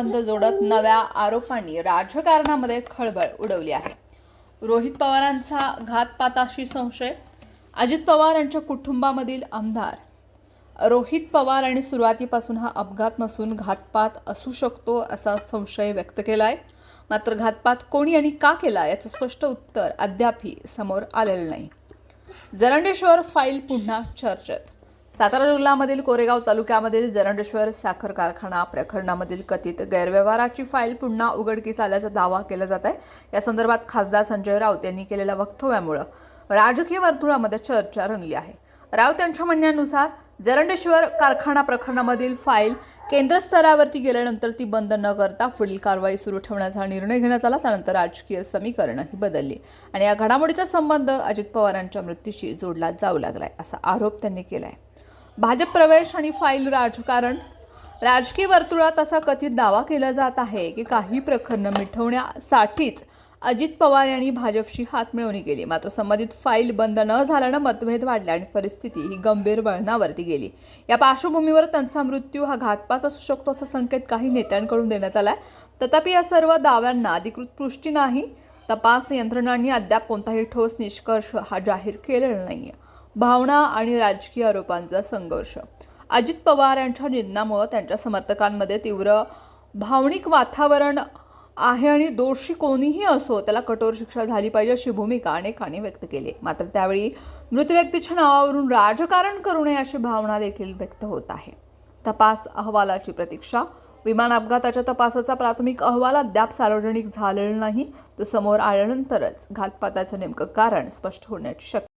बंद जोडत नव्या आरोपांनी राजकारणामध्ये खळबळ उडवली आहे। रोहित पवारांचा घातपाताशी संशय। अजित पवार यांच्या कुटुंबामधील आमदार रोहित पवार यांनी सुरुवातीपासून हा अपघात नसून घातपात असू शकतो असा संशय व्यक्त केलाय। मात्र घातपात कोणी आणि का केला याचं स्पष्ट उत्तर अद्यापही समोर आलेलं नाही। जरंडेश्वर फाईल पुन्हा चर्चेत। सातारा जिल्ह्यामधील कोरेगाव तालुक्यामधील जरंडेश्वर साखर कारखाना प्रकरणामधील कथित गैरव्यवहाराची फाईल पुन्हा उघडकीस आल्याचा दावा केला जात आहे। या संदर्भात खासदार संजय राऊत यांनी केलेल्या वक्तव्यामुळे राजकीय वर्तुळामध्ये चर्चा रंगली आहे। राऊत यांच्या म्हणण्यानुसार जरंडेश्वर कारखाना प्रकरणामधील फाईल केंद्र स्तरावरती गेल्यानंतर ती बंद न करता पुढील कारवाई सुरू ठेवण्याचा निर्णय घेण्यात आला। त्यानंतर राजकीय समीकरणही बदलली आणि या घडामोडीचा संबंध अजित पवारांच्या मृत्यूशी जोडला जाऊ लागलाय असा आरोप त्यांनी केलाय। भाजप प्रवेश आणि फाईल राजकारण। राजकीय वर्तुळात असा कथित दावा केला जात आहे की काही प्रकरणं मिटवण्यासाठीच अजित पवार यांनी भाजपशी हातमिळवणी केली। मात्र संबंधित फाईल बंद न झाल्यानं मतभेद वाढले आणि परिस्थिती ही गंभीर वळणावरती गेली। या पार्श्वभूमीवर त्यांचा मृत्यू हा घातपात असू शकतो असा संकेत काही नेत्यांकडून देण्यात आलाय। तथापि या सर्व दाव्यांना अधिकृत पुष्टी नाही। तपास यंत्रणांनी अद्याप कोणताही ठोस निष्कर्ष हा जाहीर केलेला नाहीये। भावना आणि राजकीय आरोपांचा संघर्ष। अजित पवार यांच्या निधनामुळे त्यांच्या समर्थकांमध्ये तीव्र भावनिक वातावरण आहे आणि दोषी कोणीही असो त्याला कठोर शिक्षा झाली पाहिजे अशी भूमिका अनेकांनी व्यक्त केली। मात्र त्यावेळी मृत व्यक्तीच्या नावावरून राजकारण करू नये अशी भावना देखील व्यक्त होत आहे। तपास अहवालाची प्रतीक्षा। विमान अपघाताच्या तपासाचा प्राथमिक अहवाल अद्याप सार्वजनिक झालेला नाही। तो समोर आल्यानंतरच घातपाताचं नेमकं कारण स्पष्ट होण्याची शक्यता